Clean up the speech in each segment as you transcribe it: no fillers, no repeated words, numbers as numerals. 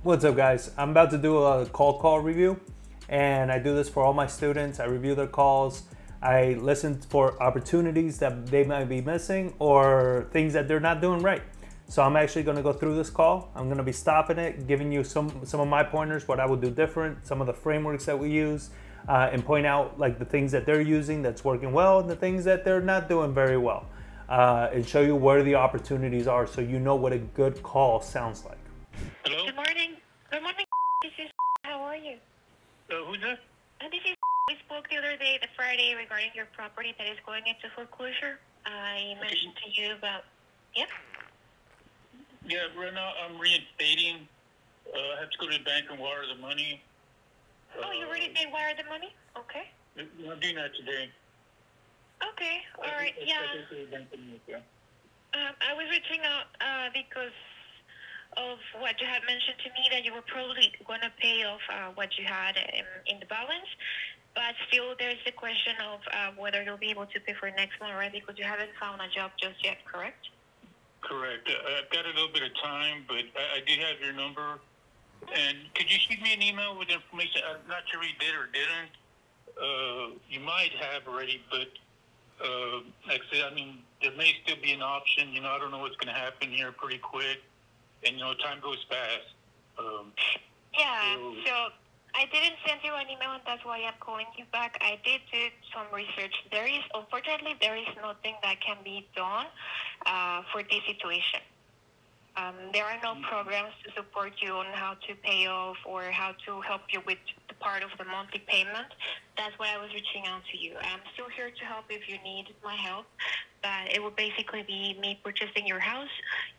What's up, guys? I'm about to do a cold call review, and I do this for all my students. I review their calls. I listen for opportunities that they might be missing or things that they're not doing right. So I'm actually going to go through this call. I'm going to be stopping it, giving you some of my pointers, what I would do different, some of the frameworks that we use, and point out like the things that they're using that's working well and the things that they're not doing very well, and show you where the opportunities are so you know what a good call sounds like. Hello? Good morning. Good morning. This is. How are you? Who's that? This is. We spoke the other day, the Friday, regarding your property that is going into foreclosure. I mentioned to you about. Yeah. Yeah, right now I'm reinstating. I have to go to the bank and wire the money. Oh, you already did wire the money? Okay. I'm doing that today. Okay. All right. Yeah. I was reaching out because of what you had mentioned to me, that you were probably going to pay off what you had in the balance, but still there's the question of whether you'll be able to pay for next month, right? Because you haven't found a job just yet, correct? Correct. I've got a little bit of time, but I did have your number. And could you shoot me an email with information? I'm not sure you did or didn't. You might have already, but like I said, I mean, there may still be an option. You know, I don't know what's going to happen here pretty quick. And, you know, time goes fast. Yeah, so I didn't send you an email, and that's why I'm calling you back. I did do some research. Unfortunately, there is nothing that can be done for this situation. There are no programs to support you on how to pay off or how to help you with the part of the monthly payment. That's why I was reaching out to you. I'm still here to help if you need my help, but it would basically be me purchasing your house.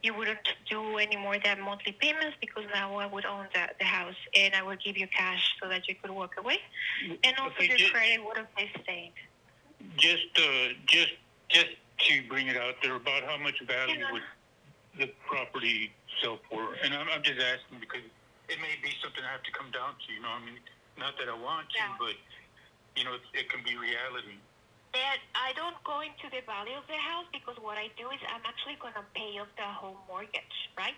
You wouldn't do any more than monthly payments because now I would own the house, and I would give you cash so that you could walk away. And also Okay, your credit wouldn't be staying. Just to bring it out there, about how much value would the property sell for? And I'm just asking because it may be something I have to come down to, you know, I mean, not that I want to, but, you know, it can be reality. That I don't go into the value of the house, because what I do is I'm actually going to pay off the home mortgage, right?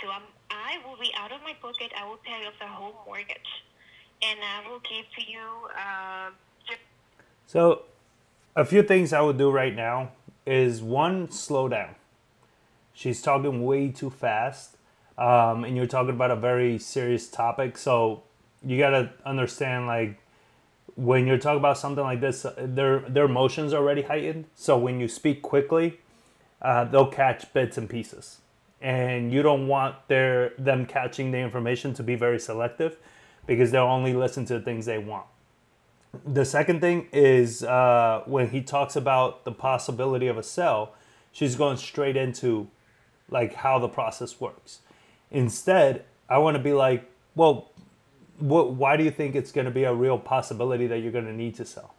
So I will be out of my pocket. I will pay off the home mortgage, and I will give to you. So a few things I would do right now is, one, slow down. She's talking way too fast, and you're talking about a very serious topic. So you got to understand, like, when you're talking about something like this, their emotions are already heightened. So when you speak quickly, they'll catch bits and pieces. And you don't want them catching the information to be very selective, because they'll only listen to the things they want. The second thing is when he talks about the possibility of a sale, she's going straight into like how the process works. Instead, I want to be like, well, why do you think it's going to be a real possibility that you're going to need to sell?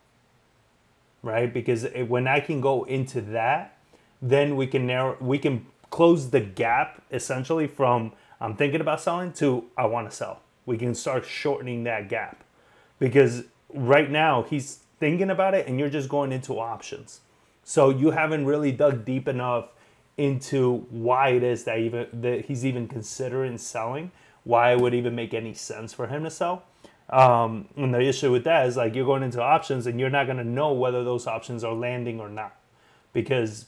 Right? Because when I can go into that, then we can close the gap essentially from I'm thinking about selling to I want to sell. We can start shortening that gap, because right now he's thinking about it and you're just going into options. So you haven't really dug deep enough into why it is that he's even considering selling, why it would even make any sense for him to sell. And the issue with that is, like, you're going into options and you're not going to know whether those options are landing or not, because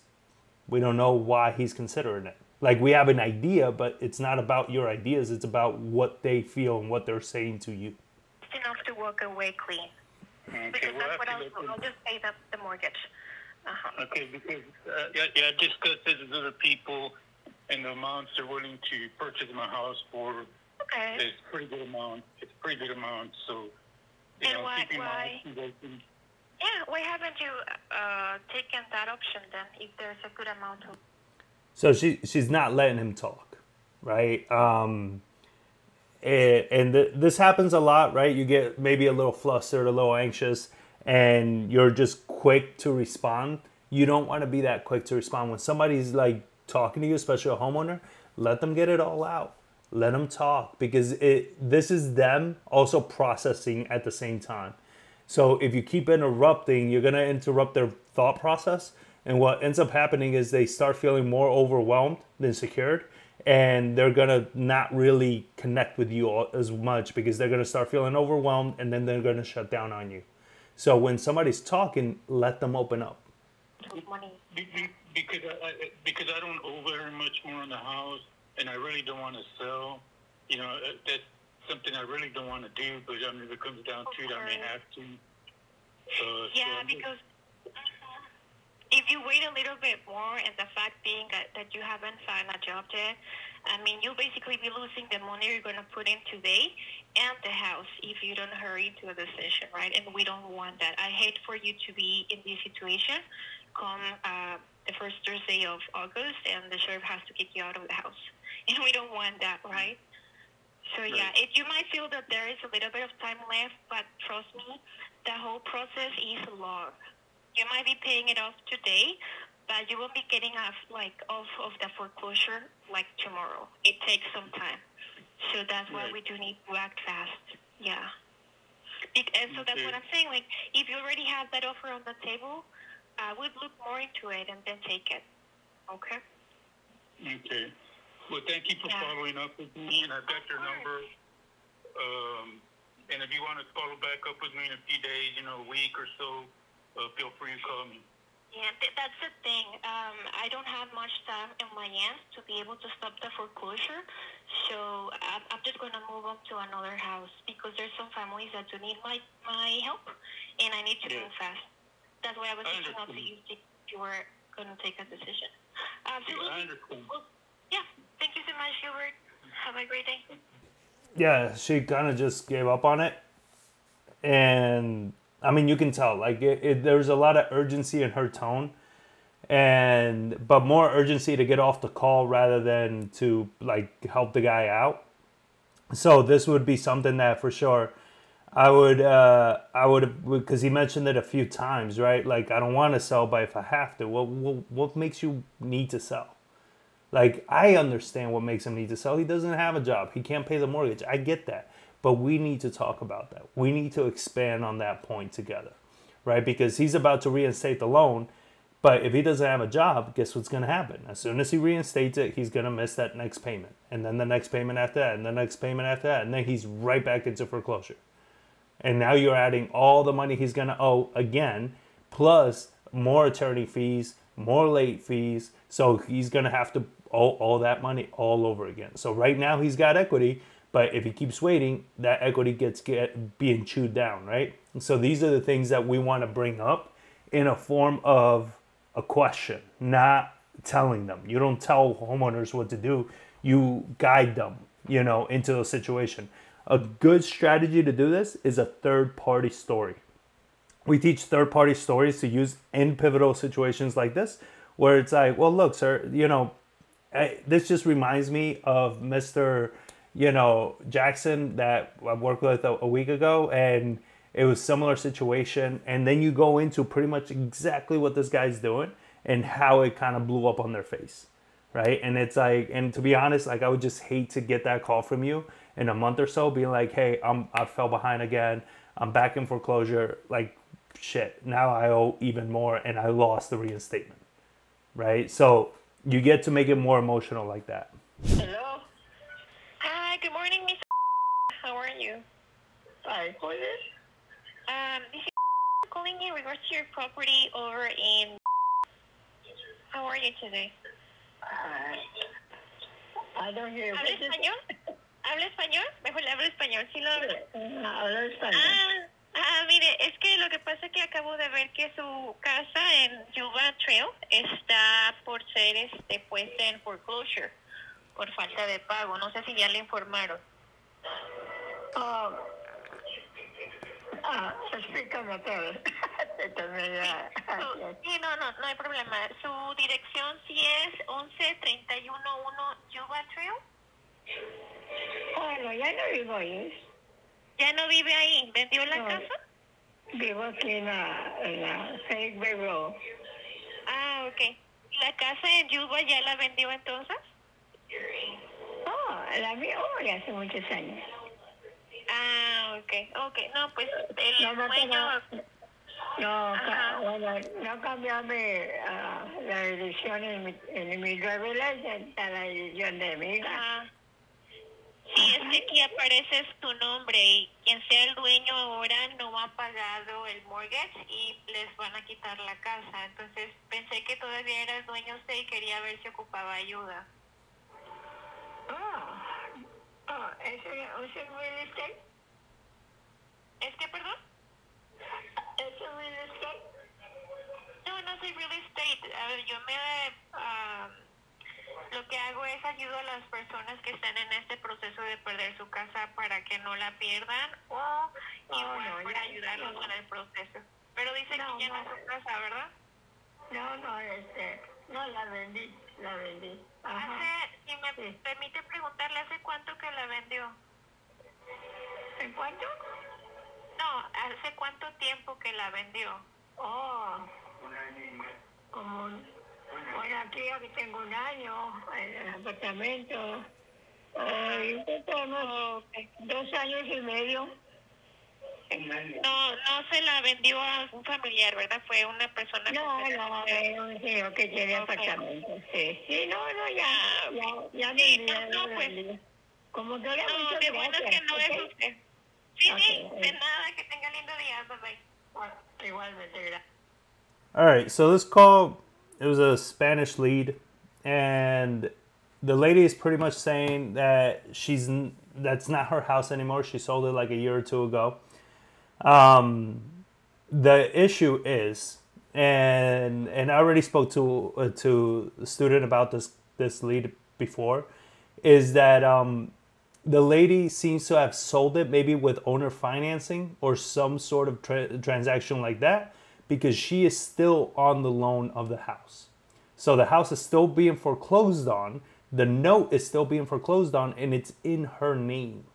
we don't know why he's considering it. Like, we have an idea, but it's not about your ideas. It's about what they feel and what they're saying to you. It's enough to walk away clean. Okay, Because that's what I'll do. I'll just pay the mortgage. Okay, because I discussed this with other people, and the amounts they're willing to purchase my house for is pretty good amount. It's a pretty good amount, so why keeping my options open. Yeah, why haven't you taken that option then, if there's a good amount of... So she's not letting him talk, right? This happens a lot, right? You get maybe a little flustered, a little anxious, and you're just quick to respond. You don't want to be that quick to respond. When somebody's like talking to you, especially a homeowner, let them get it all out. Let them talk, because this is them also processing at the same time. So if you keep interrupting, you're going to interrupt their thought process. And what ends up happening is they start feeling more overwhelmed than secured. and they're gonna not really connect with you as much because they're gonna start feeling overwhelmed, and then they're gonna shut down on you. So when somebody's talking, let them open up. Because I don't owe very much more on the house, and I really don't want to sell. That's something I really don't want to do. But I mean, if it comes down to it, I may have to. Because if you wait a little bit more, and the fact being that you haven't found a job yet, I mean, you'll basically be losing the money you're going to put in today and the house if you don't hurry to a decision, right? And we don't want that. I hate for you to be in this situation come the first Thursday of August, and the sheriff has to kick you out of the house. And we don't want that, right? So, yeah, you might feel that there is a little bit of time left, but trust me, the whole process is long. You might be paying it off today, but you won't be getting off of the foreclosure like tomorrow. It takes some time. So that's why we do need to act fast. Yeah. And so that's what I'm saying. Like, if you already have that offer on the table, I would look more into it and then take it. Okay? Okay. Well, thank you for following up with me, and I've got your number. And if you want to follow back up with me in a few days, a week or so, feel free to call me. Yeah, that's the thing. I don't have much time in my hands to be able to stop the foreclosure, so I'm just going to move on to another house because there's some families that do need my help, and I need to move fast. That's why I was reaching out to you if you were going to take a decision. Absolutely. I understand. Well, yeah, thank you so much, Gilbert. Have a great day. Yeah, she kind of just gave up on it, and I mean, you can tell, like, there's a lot of urgency in her tone, but more urgency to get off the call rather than to, like, help the guy out. So this would be something that for sure I would, because he mentioned it a few times, right? Like, I don't want to sell, but if I have to, what makes you need to sell? Like, I understand what makes him need to sell. He doesn't have a job. He can't pay the mortgage. I get that. But we need to talk about that. We need to expand on that point together, right? Because he's about to reinstate the loan, but if he doesn't have a job, guess what's going to happen? As soon as he reinstates it, he's going to miss that next payment, and then the next payment after that, and the next payment after that, and then he's right back into foreclosure. And now you're adding all the money he's going to owe again, plus more attorney fees, more late fees. So he's going to have to owe all that money all over again. So right now he's got equity, but if he keeps waiting, that equity gets being chewed down, right? And so these are the things that we want to bring up in a form of a question, not telling them. You don't tell homeowners what to do. You guide them, into the situation. A good strategy to do this is a third-party story. We teach third-party stories to use in pivotal situations like this, where it's like, well, look, sir, this just reminds me of Mr. Jackson that I worked with a week ago, and it was a similar situation. And then you go into pretty much exactly what this guy's doing and how it kind of blew up on their face, right? And it's like, and to be honest, like, I would just hate to get that call from you in a month or so, being like, hey, I fell behind again. I'm back in foreclosure. Like, shit, now I owe even more, and I lost the reinstatement, right? So you get to make it more emotional like that. Hello. Hi, good morning, Miss. How are you? Hi, who is this? This is calling in regards to your property over in. How are you today? I don't hear. ¿Habla español? ¿Habla español? Mejor le hablo español, si lo habla. Hablo español. Mire, es que lo que pasa es que acabo de ver que su casa en Yuba Trail está por ser puesta en foreclosure por falta de pago. No sé si ya le informaron. Explícame todo. Sí, no hay problema. Su dirección sí es 11311 Yuba Trail. No, ya no vivo ahí. ¿Ya no vive ahí? ¿Vendió la casa? Vivo aquí en la Safeway Road. Ok. ¿La casa en Yuba ya la vendió entonces? La mía, ya hace muchos años. Ok. No, pues el dueño... No, Ajá. bueno, no cambiarme la dirección en mi driver license a la dirección de mi hija. Ajá. Sí, es que aquí aparece tu nombre y quien sea el dueño ahora no ha pagado el mortgage y les van a quitar la casa. Entonces pensé que todavía eras dueño usted y quería ver si ocupaba ayuda. ¿Es real estate? ¿Es que, perdón? ¿Es real estate? No, no soy real estate. A ver, lo que hago es ayudo a las personas que están en este proceso de perder su casa para que no la pierdan o igual para ayudarlos en el proceso. Pero dice que ya no es su casa, ¿verdad? No, no, la vendí. Ajá. Si me permite preguntarle, ¿hace cuánto que la vendió? ¿En cuánto? No, ¿hace cuánto tiempo que la vendió? Bueno, aquí ya que tengo un año en el apartamento. Y tenemos 2 años y medio. No se la vendió a un familiar, ¿verdad? Fue una persona. No, un señor que tiene apartamento. Sí, no, ya Sí, vendí. pues. Como que era No, muchas qué bueno gracias. que no es usted. Sí, Okay. de nada, que tenga lindo día, bye. Bueno, igualmente, gracias. All right, so this call, it was a Spanish lead, and the lady is pretty much saying that that's not her house anymore. She sold it like a year or two ago. The issue is, and I already spoke to the student about this lead before, is that the lady seems to have sold it maybe with owner financing or some sort of transaction like that, because she is still on the loan of the house. So the house is still being foreclosed on, the note is still being foreclosed on, and it's in her name.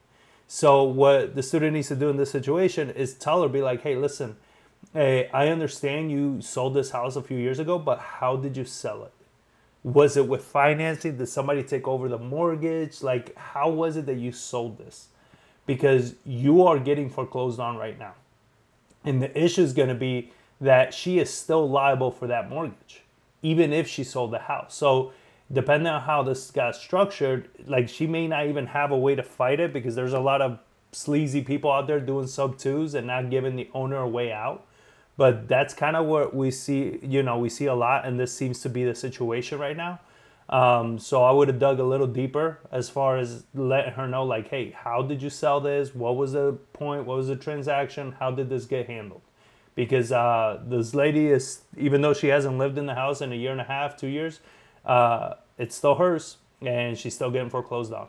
So what the student needs to do in this situation is tell her, be like, hey, listen, hey, I understand you sold this house a few years ago, but how did you sell it? Was it with financing? Did somebody take over the mortgage? Like, how was it that you sold this? Because you are getting foreclosed on right now. And the issue is going to be that she is still liable for that mortgage, even if she sold the house. So depending on how this got structured, like she may not even have a way to fight it, because there's a lot of sleazy people out there doing sub twos and not giving the owner a way out. But that's kind of what we see, we see a lot, and this seems to be the situation right now. So I would have dug a little deeper as far as letting her know, like, hey, how did you sell this? What was the point? What was the transaction? How did this get handled? Because this lady is, even though she hasn't lived in the house in a year and a half, 2 years, it's still hers, and she's still getting foreclosed on.